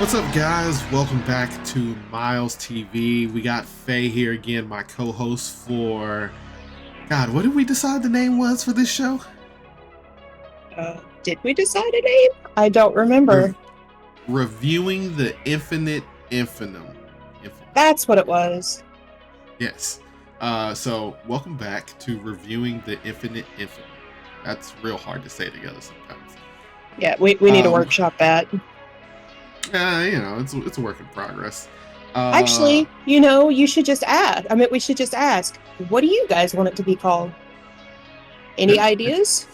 What's up, guys? Welcome back to Miles TV. We got Faye here again, my co-host for... God, what did we decide the name was for this show? Did we decide a name? I don't remember. Reviewing the Infinite Infinitum. That's what it was. Yes. So, welcome back to Reviewing the Infinite Infinitum. That's real hard to say together sometimes. Yeah, we need to workshop that. It's a work in progress. Actually, you should just add. We should just ask, what do you guys want it to be called? Any ideas?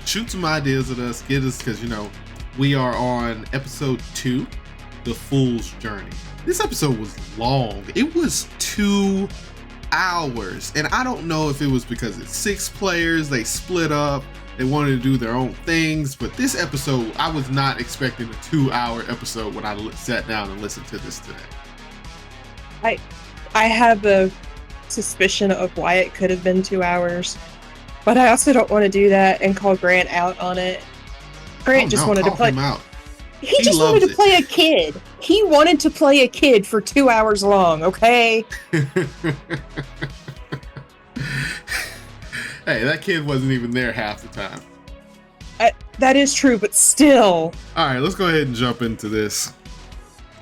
Shoot some ideas at us, get us, because, we are on episode 2, The Fool's Journey. This episode was long. It was 2 hours. And I don't know if it was because it's 6 players, they split up, they wanted to do their own things, but this episode, I was not expecting a 2-hour episode when I sat down and listened to this today. I have a suspicion of why it could have been 2 hours, but I also don't want to do that and call Grant out on it. Grant just wanted to play. Him out. He just wanted to play a kid. He wanted to play a kid for 2 hours long, okay? Hey, that kid wasn't even there half the time. That is true, but still. All right, let's go ahead and jump into this.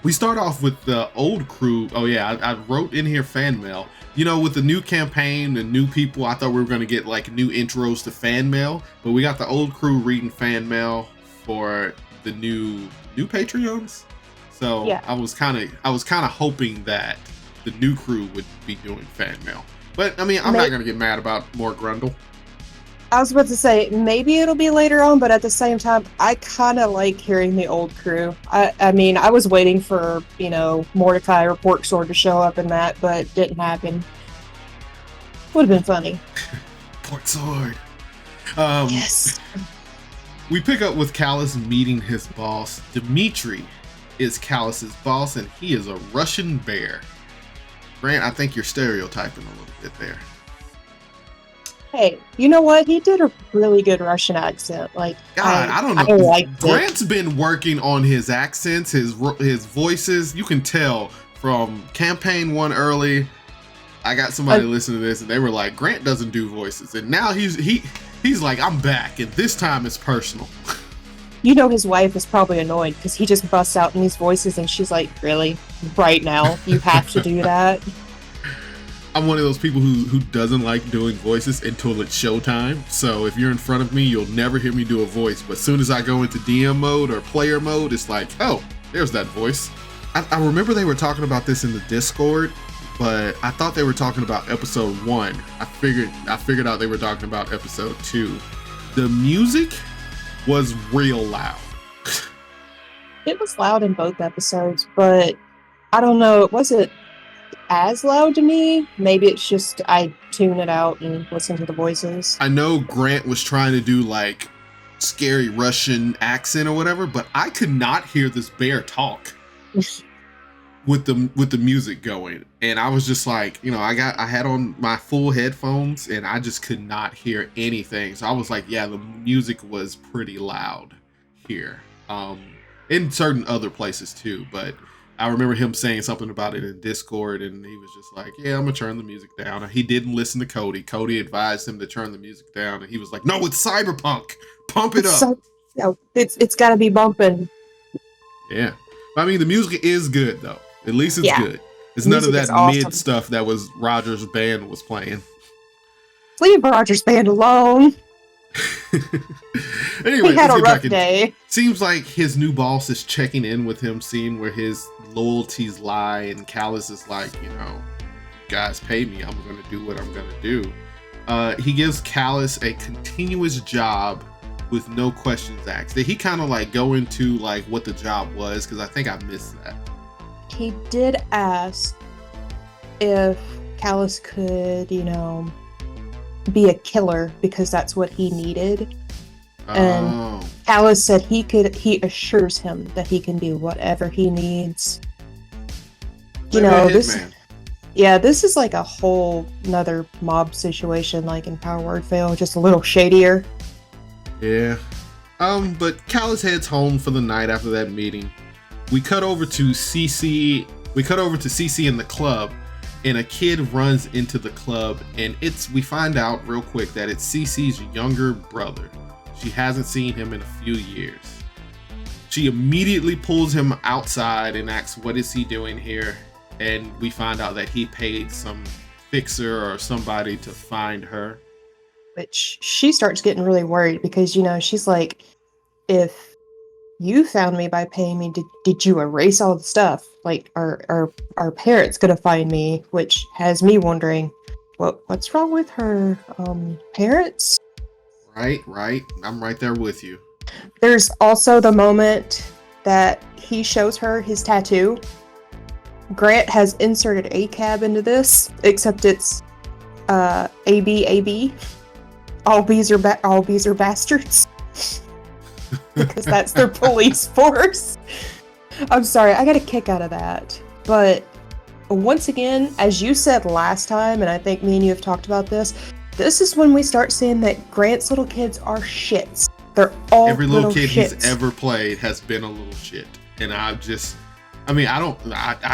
We start off with the old crew. Oh yeah, I wrote in here fan mail. With the new campaign and new people, I thought we were going to get like new intros to fan mail, but we got the old crew reading fan mail for the new Patreons. So yeah. I was kind of hoping that the new crew would be doing fan mail. But, I'm not going to get mad about more Grundle. I was about to say, maybe it'll be later on, but at the same time, I kind of like hearing the old crew. I was waiting for, Mordecai or Pork Sword to show up in that, but it didn't happen. Would have been funny. Pork Sword. Yes. We pick up with Callus meeting his boss. Dimitri is Callus's boss, and he is a Russian bear. Grant, I think you're stereotyping a little bit there. Hey, you know what? He did a really good Russian accent. Like, God, I don't know. Grant's been working on his accents, his voices. You can tell from campaign 1 early. I got somebody to listen to this, and they were like, Grant doesn't do voices, and now he's like, I'm back, and this time it's personal. His wife is probably annoyed because he just busts out in these voices, and she's like, really? Right now? You have to do that? I'm one of those people who doesn't like doing voices until it's showtime. So if you're in front of me, you'll never hear me do a voice. But as soon as I go into DM mode or player mode, it's like, oh, there's that voice. I remember they were talking about this in the Discord, but I thought they were talking about episode 1. I figured out they were talking about episode 2. The music was real loud. It was loud in both episodes, but I don't know, it wasn't as loud to me. Maybe it's just I tune it out and listen to the voices. I know Grant was trying to do like scary Russian accent or whatever, but I could not hear this bear talk with the music going, and I was just like, I had on my full headphones and I just could not hear anything. So I was like, yeah, the music was pretty loud here, in certain other places too, but I remember him saying something about it in Discord, and he was just like, yeah, I'm gonna turn the music down. He didn't listen to Cody. Cody advised him to turn the music down, and he was like, no, it's cyberpunk, pump it up. It's gotta be bumping. Yeah, the music is good though. At least it's good. It's none of that mid stuff that was Roger's band was playing. Leave Roger's band alone. Anyway, he had a rough day. Seems like his new boss is checking in with him, seeing where his loyalties lie, and Callus is like, guys, pay me. I'm going to do what I'm going to do. He gives Callus a continuous job with no questions asked. Did he kind of like go into like what the job was? Because I think I missed that. He did ask if Callus could, be a killer because that's what he needed. And Callus said he assures him that he can do whatever he needs. This is like a whole another mob situation like in Power Word Fail, just a little shadier. Yeah. But Callus heads home for the night after that meeting. We cut over to CC. We cut over to CC in the club, and a kid runs into the club, and we find out real quick that it's CC's younger brother. She hasn't seen him in a few years. She immediately pulls him outside and asks, what is he doing here? And we find out that he paid some fixer or somebody to find her. Which she starts getting really worried because, she's like, if you found me by paying me, did you erase all the stuff? Like, are parents gonna find me? Which has me wondering, what's wrong with her parents? Right. I'm right there with you. There's also the moment that he shows her his tattoo. Grant has inserted ACAB into this, except it's AB. All bees are bastards. Because that's their police force. I'm sorry, I got a kick out of that. But once again, as you said last time, and I think me and you have talked about this is when we start seeing that Grant's little kids are shits. They're all every little kid shits. He's ever played has been a little shit. And I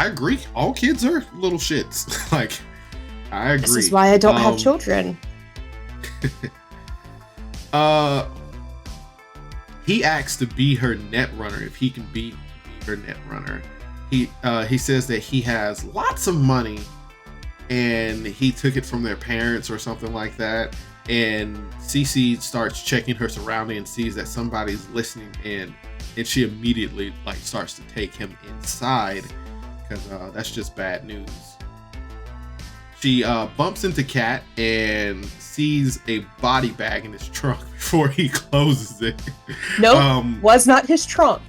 agree. All kids are little shits. Like, I agree. This is why I don't have children. He asks to be her net runner, if he can be her net runner. He says that he has lots of money and he took it from their parents or something like that. And Cece starts checking her surroundings and sees that somebody's listening in, and she immediately starts to take him inside because that's just bad news. She bumps into Kat and sees a body bag in his trunk before he closes it. Nope, was not his trunk.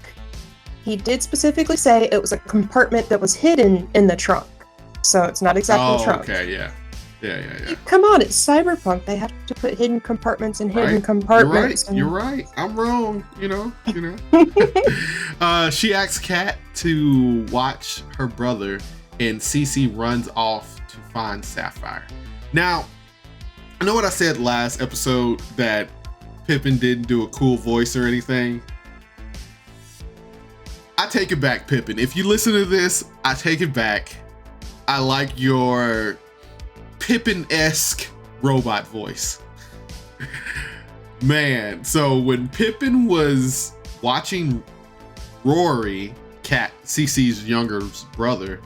He did specifically say it was a compartment that was hidden in the trunk. So it's not exactly the trunk. Okay, yeah. Come on, it's cyberpunk. They have to put hidden compartments in hidden compartments. You're right. I'm wrong. She asks Kat to watch her brother, and Cece runs off to find Sapphire. Now, I know what I said last episode that Pippin didn't do a cool voice or anything. I take it back, Pippin. If you listen to this, I take it back. I like your Pippin-esque robot voice. Man, so when Pippin was watching Rory, Cece's younger brother,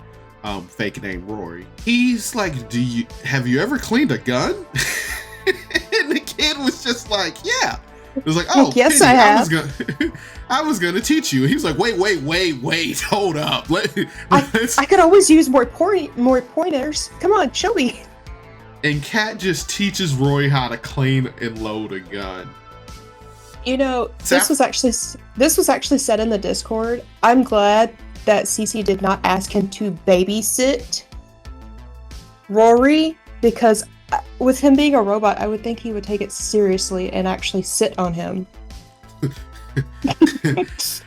fake name Rory, he's like, have you ever cleaned a gun? And the kid was just like, yeah. It was like, oh, yes, Penny, I have. I was gonna teach you. He was like, wait, hold up. I could always use more pointers. Come on, show me. And Kat just teaches Roy how to clean and load a gun. This was actually said in the Discord. I'm glad that Cece did not ask him to babysit Rory, because with him being a robot, I would think he would take it seriously and actually sit on him.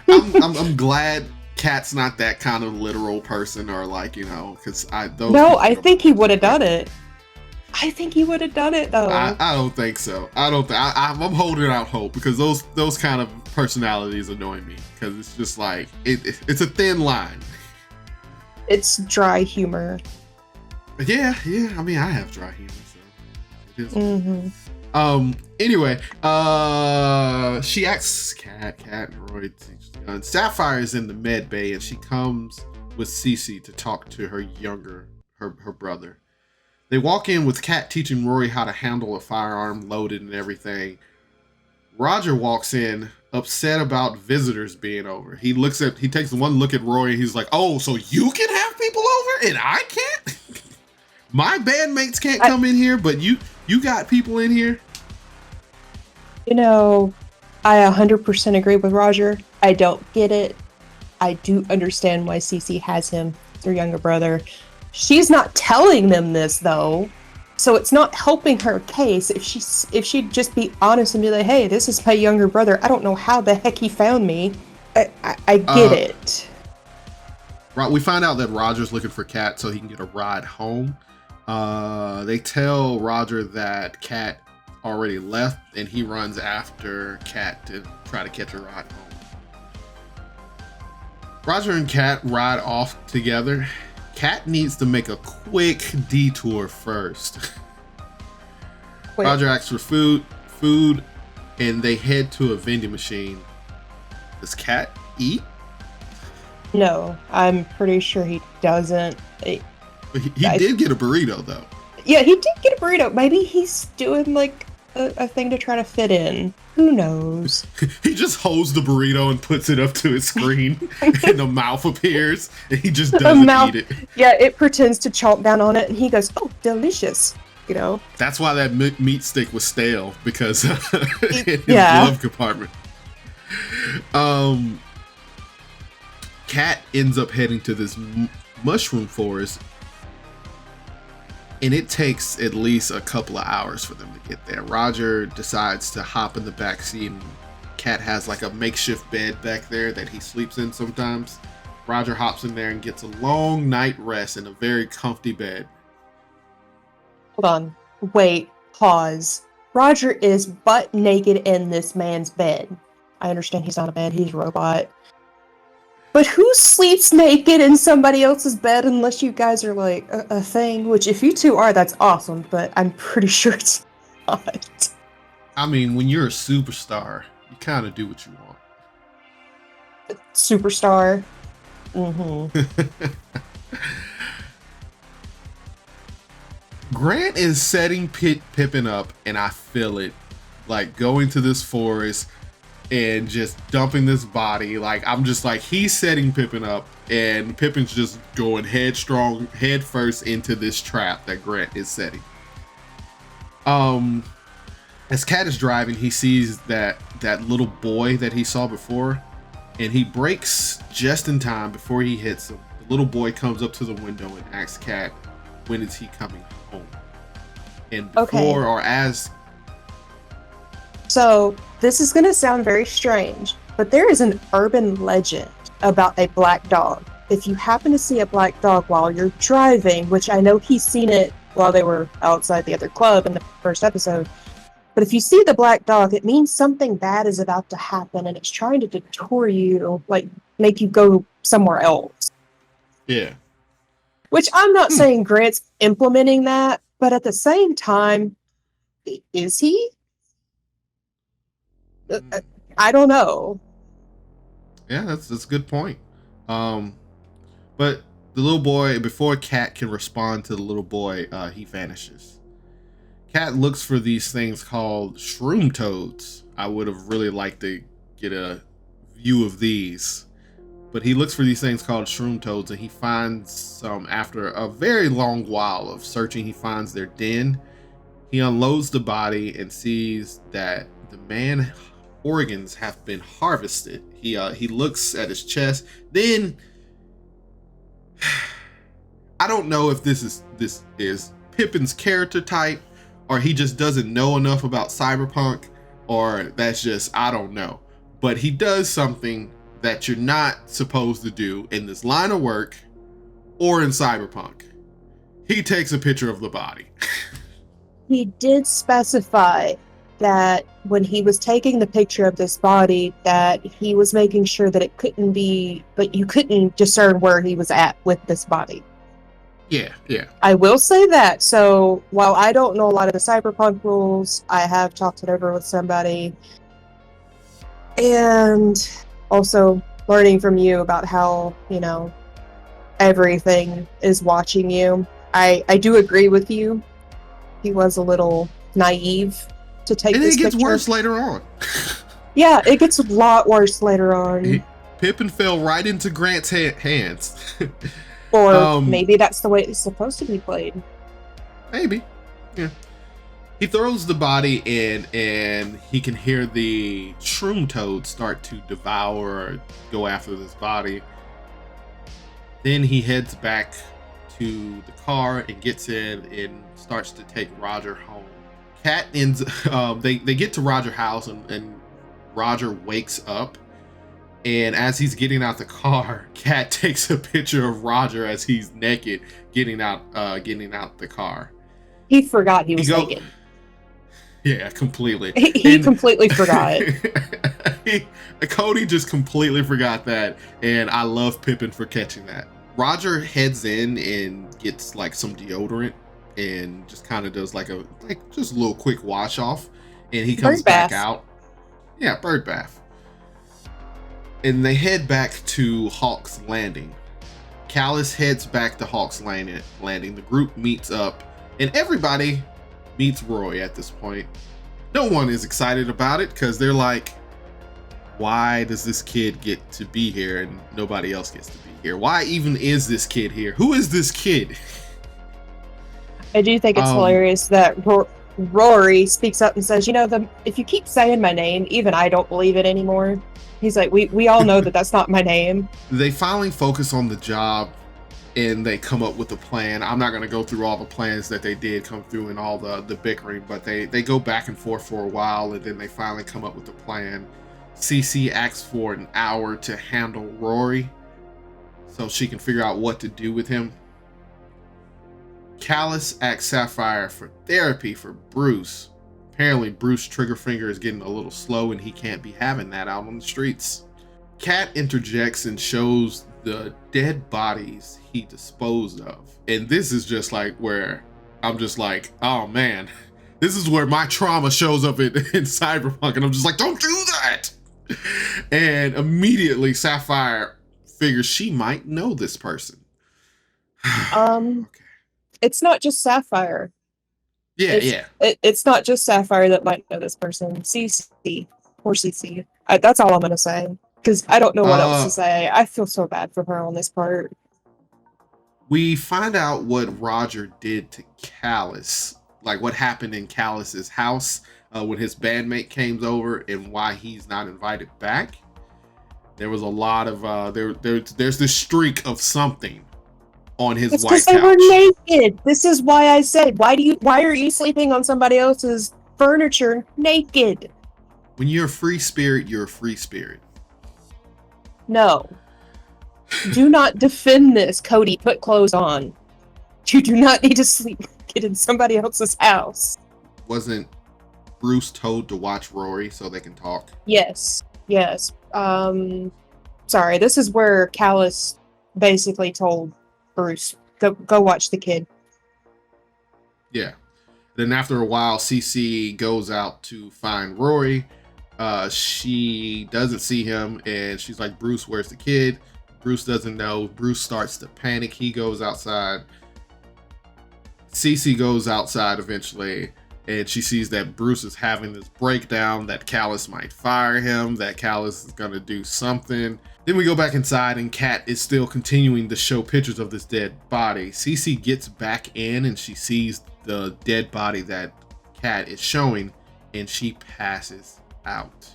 I'm glad Kat's not that kind of literal person, or because I think he would have done it. I think he would have done it though. I don't think so. I'm holding out hope, because those kind of personalities annoy me, because it's just like it's a thin line. It's dry humor. Yeah. I mean, I have dry humor, so it is. Mm-hmm. Anyway, she asks Kat and Roy to teach the gun. Sapphire is in the med bay, and she comes with Cece to talk to her brother. They walk in with Kat teaching Rory how to handle a firearm, loaded and everything. Roger walks in, upset about visitors being over. He takes one look at Rory, and he's like, "Oh, so you can have people over and I can't? My bandmates can't come in here, but you got people in here?" I 100% agree with Roger. I don't get it. I do understand why Cece has him, their younger brother. She's not telling them this though, so it's not helping her case. If she'd just be honest and be like, "Hey, this is my younger brother. I don't know how the heck he found me." I get it. Right, we find out that Roger's looking for Kat so he can get a ride home. They tell Roger that Kat already left, and he runs after Kat to try to catch a ride home. Roger and Kat ride off together. Kat needs to make a quick detour first. Wait. Roger asks for food, and they head to a vending machine. Does Kat eat? No, I'm pretty sure he doesn't. He did get a burrito, though. Yeah, he did get a burrito. Maybe he's doing like a thing to try to fit in. Who knows? He just holds the burrito and puts it up to his screen, and the mouth appears, and he just doesn't eat it. Yeah, it pretends to chomp down on it, and he goes, "Oh, delicious." You know. That's why that meat stick was stale, because in his Yeah. glove compartment. Kat ends up heading to this mushroom forest, and it takes at least a couple of hours for them to get there. Roger decides to hop in the back seat, and Kat has like a makeshift bed back there that he sleeps in sometimes. Roger hops in there and gets a long night rest in a very comfy bed. Hold on. Wait. Pause. Roger is butt naked in this man's bed. I understand he's not a bed, he's a robot. But who sleeps naked in somebody else's bed unless you guys are like a thing? Which, if you two are, that's awesome, but I'm pretty sure it's not. I mean, when you're a superstar, you kind of do what you want. Superstar. Mm-hmm. Grant is setting Pippin up, and I feel it. Like, going to this forest and just dumping this body. Like, I'm just like, he's setting Pippin up, and Pippin's just going head first into this trap that Grant is setting. As Kat is driving, he sees that little boy that he saw before, and he brakes just in time before he hits him. The little boy comes up to the window and asks Kat, when is he coming home? And before or as... So, this is going to sound very strange, but there is an urban legend about a black dog. If you happen to see a black dog while you're driving, which I know he's seen it while they were outside the other club in the first episode, but if you see the black dog, it means something bad is about to happen, and it's trying to detour you, like, make you go somewhere else. Yeah. Which I'm not saying Grant's implementing that, but at the same time, is he? I don't know. Yeah, that's a good point. But the little boy, before Kat can respond to the little boy, he vanishes. Kat looks for these things called shroom toads. I would have really liked to get a view of these. But he looks for these things called shroom toads, and he finds some after a very long while of searching. He finds their den. He unloads the body and sees that the man's organs have been harvested. He looks at his chest. Then I don't know if this is Pippin's character type, or he just doesn't know enough about cyberpunk, or that's just, I don't know. But he does something that you're not supposed to do in this line of work or in cyberpunk. He takes a picture of the body. He did specify that when he was taking the picture of this body, that he was making sure that it couldn't be, but you couldn't discern where he was at with this body. Yeah. I will say that. So while I don't know a lot of the cyberpunk rules, I have talked it over with somebody. And also learning from you about how, everything is watching you. I do agree with you. He was a little naive to take this picture. And it gets worse later on. Yeah, it gets a lot worse later on. Pippin fell right into Grant's hands. Or maybe that's the way it's supposed to be played. Maybe. Yeah. He throws the body in, and he can hear the shroom toads start to devour or go after this body. Then he heads back to the car and gets in and starts to take Roger home. Kat ends. They get to Roger's house, and Roger wakes up. And as he's getting out the car, Kat takes a picture of Roger as he's naked, getting out the car. He forgot he was naked. Yeah, completely. He completely forgot. Cody just completely forgot that, and I love Pippin for catching that. Roger heads in and gets like some deodorant and just kind of does like just a little quick wash off, and he comes back out. Yeah, bird bath. And they head back to Hawk's Landing. Callus heads back to Hawk's Landing. The group meets up, and everybody meets Roy at this point. No one is excited about it because they're like, why does this kid get to be here and nobody else gets to be here? Why even is this kid here? Who is this kid? I do think it's hilarious that Rory speaks up and says, if you keep saying my name, even I don't believe it anymore. He's like, we all know that that's not my name. They finally focus on the job and they come up with a plan. I'm not going to go through all the plans that they did come through and all the bickering, but they go back and forth for a while, and then they finally come up with a plan. Cece asks for an hour to handle Rory so she can figure out what to do with him. Callus asks Sapphire for therapy for Bruce. Apparently, Bruce's trigger finger is getting a little slow and he can't be having that out on the streets. Kat interjects and shows the dead bodies he disposed of. And this is just like where I'm just like, oh man, this is where my trauma shows up in Cyberpunk. And I'm just like, don't do that. And immediately Sapphire figures she might know this person. Okay. It's not just Sapphire. Yeah. It's not just Sapphire that might know this person. CC. Or CC. That's all I'm going to say. Because I don't know what else to say. I feel so bad for her on this part. We find out what Roger did to Callus. Like what happened in Callus's house when his bandmate came over and why he's not invited back. There was a lot of... there's this streak of something on his white couch. Because they were naked. This is why I said, why are you sleeping on somebody else's furniture naked? When you're a free spirit, you're a free spirit. No. Do not defend this, Cody. Put clothes on. You do not need to sleep naked in somebody else's house. Wasn't Bruce told to watch Rory so they can talk? Yes. Sorry, this is where Callus basically told Bruce, go watch the kid. Yeah. Then after a while, Cece goes out to find Rory. She doesn't see him, and she's like, Bruce, where's the kid? Bruce doesn't know. Bruce starts to panic. He goes outside. Cece goes outside eventually, and she sees that Bruce is having this breakdown, that Callus might fire him, that Callus is going to do something. Then we go back inside, and Kat is still continuing to show pictures of this dead body. Cece gets back in, and she sees the dead body that Kat is showing, and she passes out.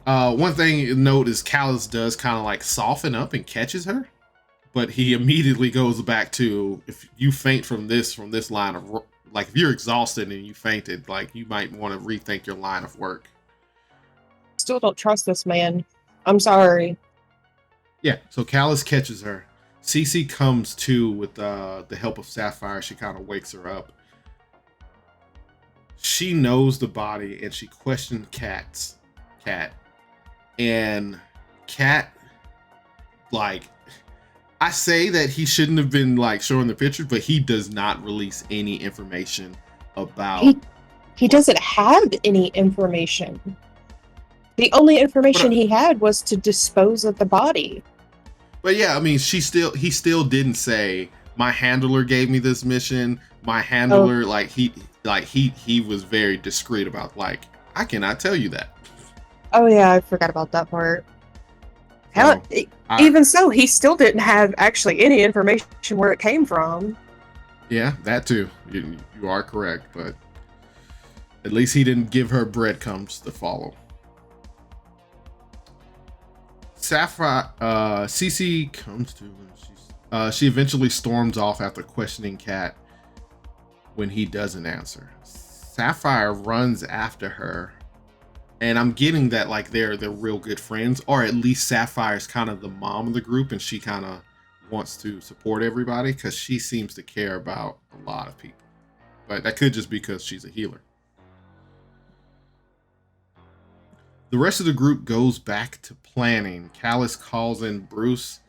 One thing to note is Callus does kind of like soften up and catches her, but he immediately goes back to, if you faint from this line of, like, if you're exhausted and you fainted, like, you might want to rethink your line of work. Still don't trust this man. I'm sorry. Yeah, so Callus catches her. Cece comes to with the help of Sapphire. She kind of wakes her up. She knows the body and she questioned Kat. And Kat, like, I say that he shouldn't have been like showing the picture, but he does not release any information about. He doesn't have any information. The only information he had was to dispose of the body. But yeah, I mean, he still didn't say, my handler gave me this mission. My handler, he was very discreet about, like, I cannot tell you that. Oh yeah, I forgot about that part. Hell, even so, he still didn't have actually any information where it came from. Yeah, that too. You are correct, but at least he didn't give her breadcrumbs to follow. Sapphire, Cece comes to, she eventually storms off after questioning Kat when he doesn't answer. Sapphire runs after her, and I'm getting that like they're real good friends, or at least Sapphire's kind of the mom of the group and she kind of wants to support everybody because she seems to care about a lot of people. But that could just be because she's a healer. The rest of the group goes back to planning. Callus calls in Bruce.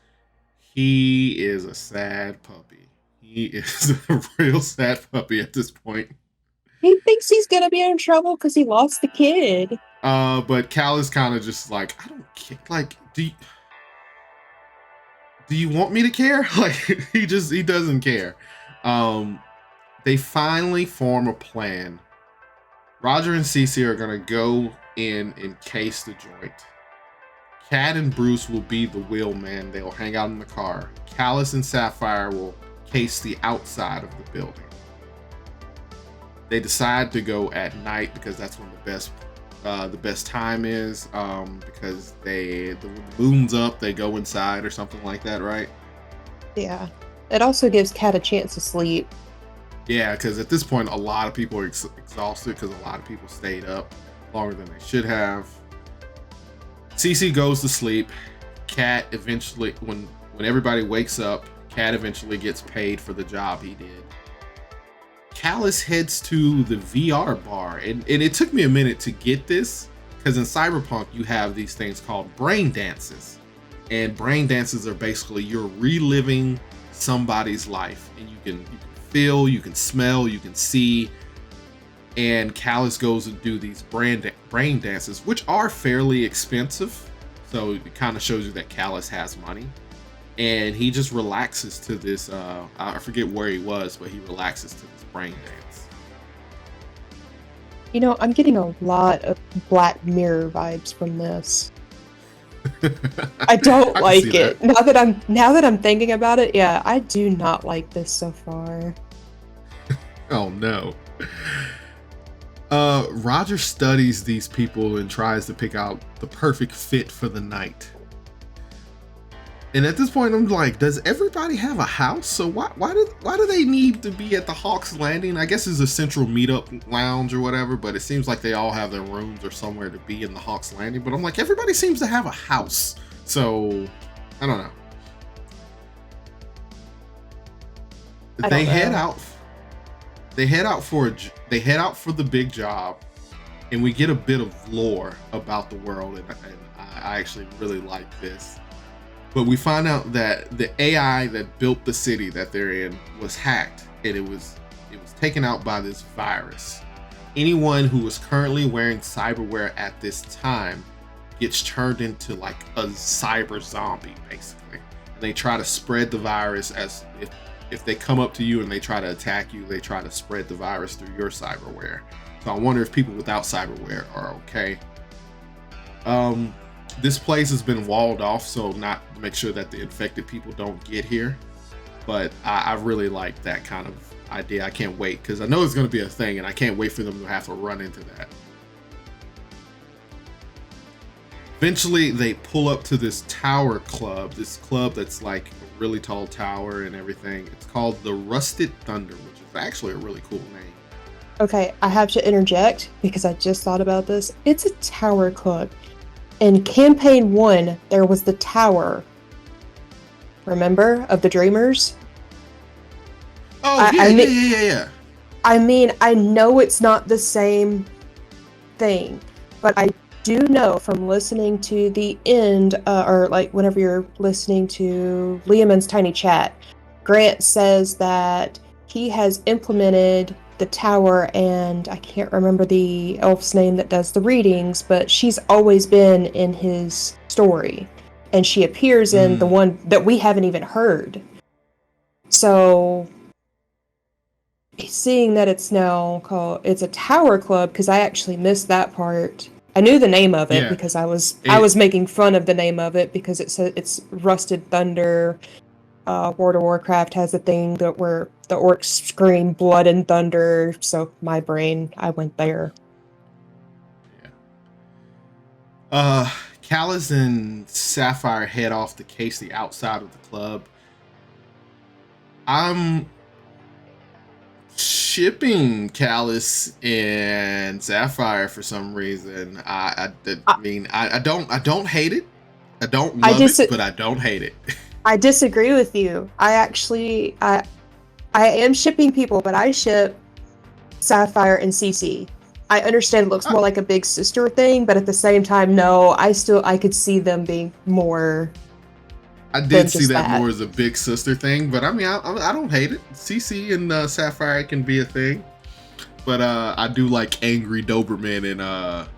He is a sad puppy. He is a real sad puppy at this point. He thinks he's gonna be in trouble because he lost the kid. But Callus kind of just like, I don't care. Like, do you want me to care? Like, he doesn't care. They finally form a plan. Roger and Cece are gonna go in and case the joint. Cat and Bruce will be the wheelman. They'll hang out in the car. Callus and Sapphire will case the outside of the building. They decide to go at night because that's when the best time is. Because the moon's up, they go inside or something like that, right? Yeah. It also gives Cat a chance to sleep. Yeah, because at this point, a lot of people are exhausted because a lot of people stayed up longer than they should have. Cece goes to sleep. Cat eventually, when everybody wakes up, Cat eventually gets paid for the job he did. Callus heads to the VR bar, and it took me a minute to get this because in Cyberpunk you have these things called brain dances, and brain dances are basically you're reliving somebody's life, and you can feel, you can smell, you can see. And Callus goes and do these brain dances, which are fairly expensive. So it kind of shows you that Callus has money. And he just relaxes to this, I forget where he was, but he relaxes to this brain dance. You know, I'm getting a lot of Black Mirror vibes from this. I don't like it. Now that I'm thinking about it, yeah, I do not like this so far. Oh no. Roger studies these people and tries to pick out the perfect fit for the night. And at this point, I'm like, does everybody have a house? So why do they need to be at the Hawk's Landing? I guess it's a central meetup lounge or whatever, but it seems like they all have their rooms or somewhere to be in the Hawk's Landing. But I'm like, everybody seems to have a house. So I don't know. They head out for the big job, and we get a bit of lore about the world, and I actually really like this. But we find out that the AI that built the city that they're in was hacked, and it was taken out by this virus. Anyone who is currently wearing cyberware at this time gets turned into like a cyber zombie, basically. And they try to spread the virus as if they come up to you and they try to attack you, they try to spread the virus through your cyberware. So I wonder if people without cyberware are okay. This place has been walled off, so not to make sure that the infected people don't get here. But I really like that kind of idea. I can't wait, because I know it's going to be a thing, and I can't wait for them to have to run into that. Eventually, they pull up to this tower club, this club that's like a really tall tower and everything. It's called the Rusted Thunder, which is actually a really cool name. Okay, I have to interject because I just thought about this. It's a tower club. In campaign 1, there was the tower. Remember? Of the Dreamers? Oh, yeah. I mean, I know it's not the same thing, but I do know from listening to the end, or like whenever you're listening to Liamon's Tiny Chat, Grant says that he has implemented the tower, and I can't remember the elf's name that does the readings, but she's always been in his story, and she appears in the one that we haven't even heard. So seeing that it's now called, it's a tower club, because I actually missed that part. I knew the name of it because I was making fun of the name of it because it said it's Rusted Thunder. World of Warcraft has a thing that where the orcs scream blood and thunder, so my brain, I went there. Yeah. Callus and Sapphire head off to case the outside of the club. I'm shipping Callus and Sapphire for some reason. I mean, I don't hate it. I don't love it, but I don't hate it. I disagree with you. I am shipping people, but I ship Sapphire and Cece. I understand it looks more like a big sister thing, but at the same time, no, I could see them being more. I did see that more as a big sister thing, but I mean, I don't hate it. CC and Sapphire can be a thing, but I do like angry Doberman and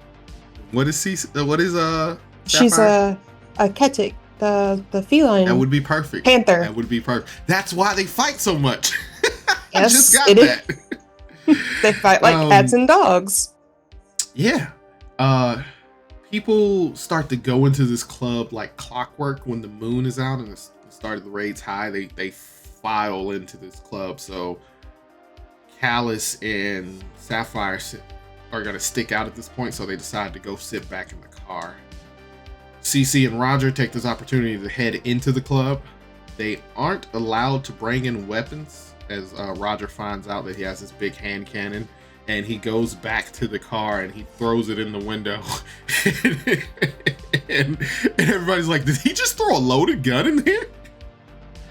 what is CC? What is Sapphire? She's a Ketic, the feline. That would be perfect. Panther. That would be perfect. That's why they fight so much. I Yes, just got that. They fight like cats and dogs. Yeah. People start to go into this club like clockwork when the moon is out and the start of the raid's high. They file into this club. So Callus and Sapphire are going to stick out at this point, so they decide to go sit back in the car. CC and Roger take this opportunity to head into the club. They aren't allowed to bring in weapons, as Roger finds out that he has this big hand cannon, and he goes back to the car and he throws it in the window. and everybody's like, did he just throw a loaded gun in there?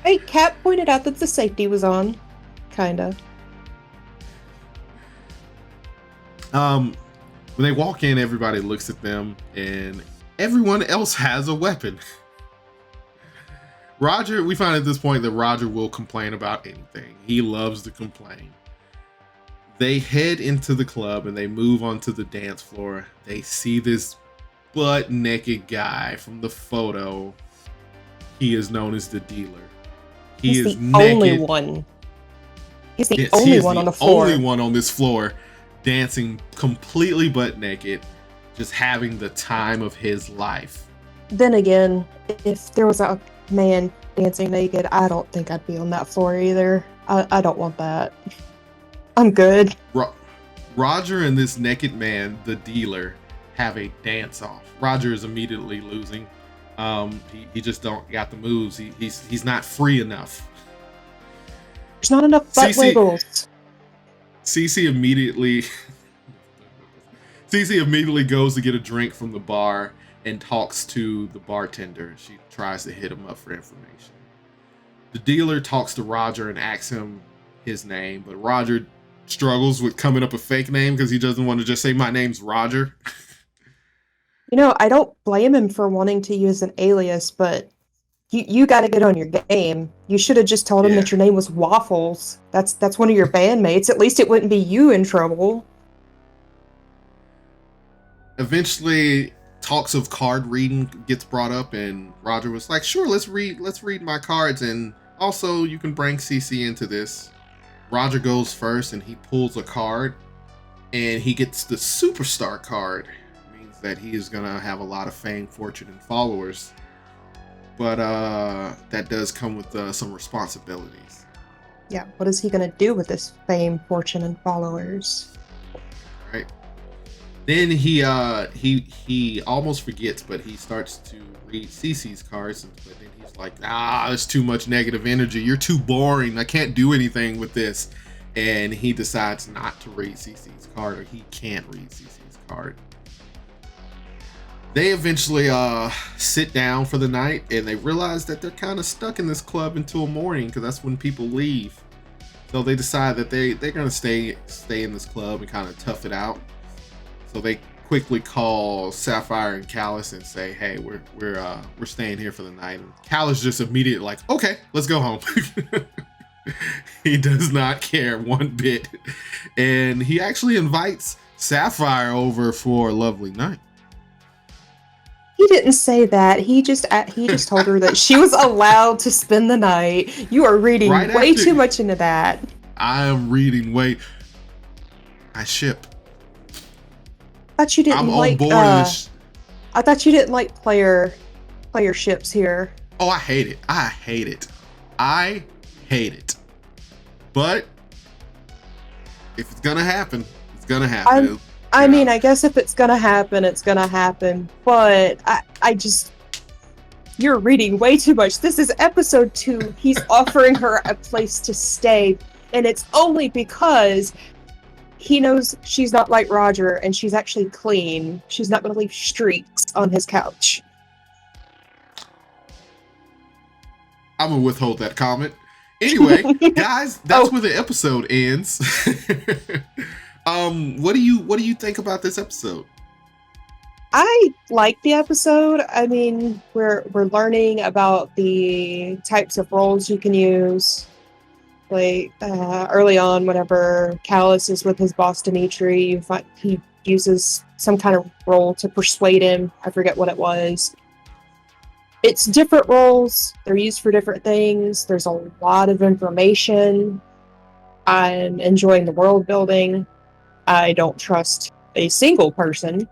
Hey, Kat pointed out that the safety was on. Kinda. When they walk in, everybody looks at them, and everyone else has a weapon. Roger, we find at this point that Roger will complain about anything. He loves to complain. They head into the club and they move onto the dance floor. They see this butt naked guy from the photo. He is known as the dealer. He's the only one. He's the only one on the floor. Only one on this floor, dancing completely butt naked, just having the time of his life. Then again, if there was a man dancing naked, I don't think I'd be on that floor either. I don't want that. I'm good. Roger and this naked man, the dealer, have a dance off. Roger is immediately losing. He just don't got the moves. He's not free enough. There's not enough butt wiggles. CC immediately goes to get a drink from the bar and talks to the bartender. She tries to hit him up for information. The dealer talks to Roger and asks him his name, but Roger struggles with coming up a fake name because he doesn't want to just say, my name's Roger. You know, I don't blame him for wanting to use an alias, but you got to get on your game. You should have just told him that your name was Waffles. That's one of your bandmates. At least it wouldn't be you in trouble. Eventually, talks of card reading gets brought up, and Roger was like, sure, let's read my cards, and also you can bring CC into this. Roger goes first and he pulls a card, and he gets the superstar card. It means that he is gonna have a lot of fame, fortune, and followers, but that does come with some responsibilities. Yeah, what is he gonna do with this fame, fortune, and followers? Right. Then he almost forgets, but he starts to read CC's cards, but then he's like, there's too much negative energy. You're too boring. I can't do anything with this. And he decides not to read CC's card, or he can't read CC's card. They eventually sit down for the night, and they realize that they're kind of stuck in this club until morning, because that's when people leave. So they decide that they're going to stay in this club and kind of tough it out. So they quickly call Sapphire and Callus and say, hey, we're staying here for the night. And Callus just immediately like, okay, let's go home. He does not care one bit. And he actually invites Sapphire over for a lovely night. He didn't say that. He just told her that she was allowed to spend the night. You are reading way too much into that. I am reading I ship. I thought you didn't like. I thought you didn't like player ships here. Oh, I hate it. I hate it. But if it's gonna happen, it's gonna happen. I mean, I guess if it's gonna happen, it's gonna happen. But I just, you're reading way too much. This is episode 2. He's offering her a place to stay, and it's only because he knows she's not like Roger, and she's actually clean. She's not going to leave streaks on his couch. I'm going to withhold that comment. Anyway, guys, that's where the episode ends. What do you think about this episode? I like the episode. I mean, we're learning about the types of roles you can use. Like early on, whenever Callus is with his boss Dimitri, you find he uses some kind of role to persuade him. I forget what it was. It's different roles. They're used for different things. There's a lot of information. I'm enjoying the world building. I don't trust a single person.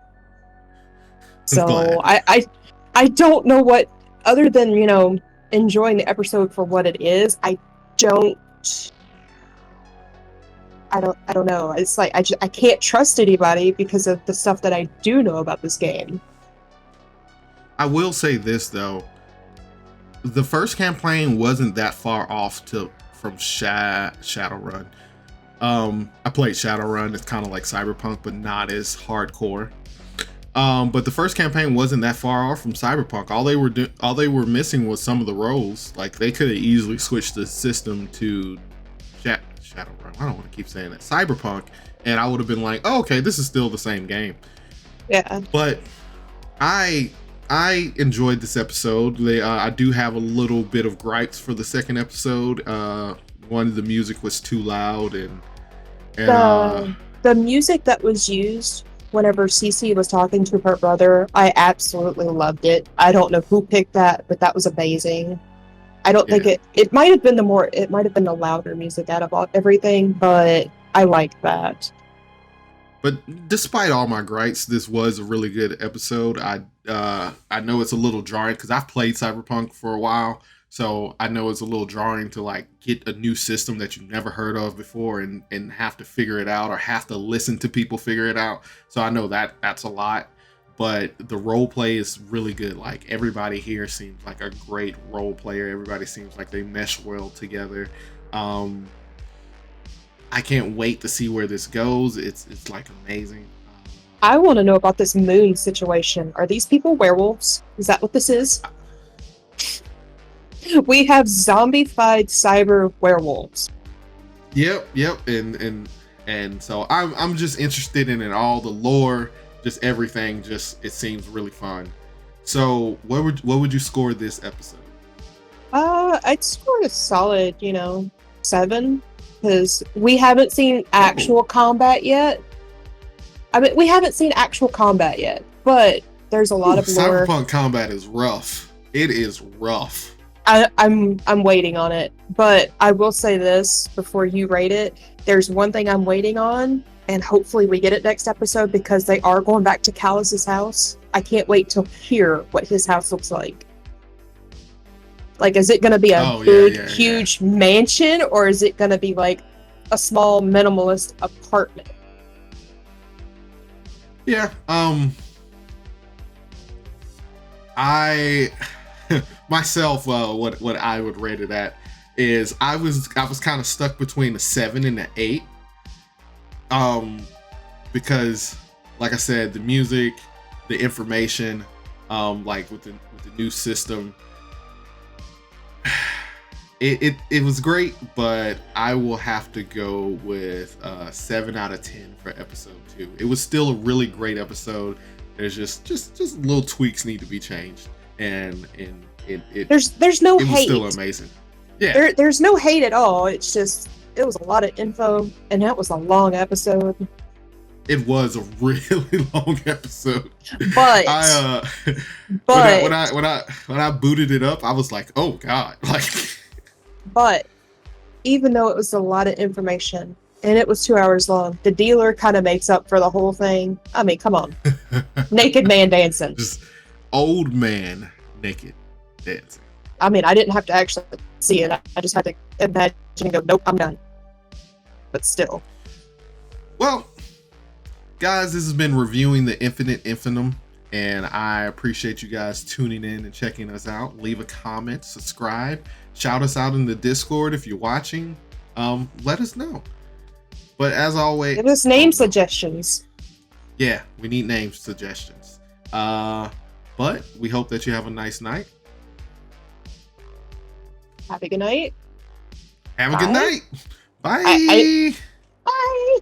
So I don't know what, other than, enjoying the episode for what it is. I don't know. It's like I can't trust anybody because of the stuff that I do know about this game. I will say this though. The first campaign wasn't that far off from Shadowrun. I played Shadowrun. It's kind of like Cyberpunk, but not as hardcore. But the first campaign wasn't that far off from Cyberpunk. All they were missing was some of the roles. Like they could have easily switched the system to Shadowrun. I don't want to keep saying that. Cyberpunk, and I would have been like, oh, okay, this is still the same game. Yeah. But I enjoyed this episode. I do have a little bit of gripes for the second episode. One, the music was too loud, and the music that was used whenever Cece was talking to her brother, I absolutely loved it. I don't know who picked that, but that was amazing. I don't think it might have been the louder music out of everything, but I like that. But despite all my gripes, this was a really good episode. I know it's a little jarring because I've played Cyberpunk for a while, so I know it's a little jarring to like get a new system that you've never heard of before and have to figure it out or have to listen to people figure it out. So I know that's a lot, but the role play is really good. Like everybody here seems like a great role player. Everybody seems like they mesh well together. I can't wait to see where this goes. It's like amazing. I want to know about this moon situation. Are these people werewolves? Is that what this is? We have zombified cyber werewolves. Yep, and so I'm just interested in it all, the lore, just everything. Just it seems really fun. So what would you score this episode? I'd score a solid, 7. Because we haven't seen actual combat yet. I mean, we haven't seen actual combat yet, but there's a lot of lore. Cyberpunk combat is rough. It is rough. I'm waiting on it, but I will say this before you rate it. There's one thing I'm waiting on, and hopefully we get it next episode because they are going back to Callus's house. I can't wait to hear what his house looks like. Like, is it going to be a huge mansion, or is it going to be like a small minimalist apartment? Yeah. I myself, what I would rate it at is I was kind of stuck between a 7 and an 8. Because, like I said, the music, the information, like with the new system. It was great, but I will have to go with 7 out of 10 for episode 2. It was still a really great episode. There's just little tweaks need to be changed, and there's no hate. It was still amazing. Yeah, there's no hate at all. It's just it was a lot of info, and that was a long episode. It was a really long episode, but when I booted it up, I was like, oh god, like. But even though it was a lot of information and it was 2 hours long, the dealer kind of makes up for the whole thing. I mean, come on, naked man dancing, just old man naked dancing. I mean, I didn't have to actually see it. I just had to imagine and go, nope, I'm done. But still. Well, guys, this has been reviewing the Infinite Infinitum, and I appreciate you guys tuning in and checking us out. Leave a comment, subscribe, shout us out in the Discord if you're watching. Let us know. But as always, give us name suggestions. Yeah, we need name suggestions. But we hope that you have a nice night. Have a good night. Have a good night. Bye. Bye.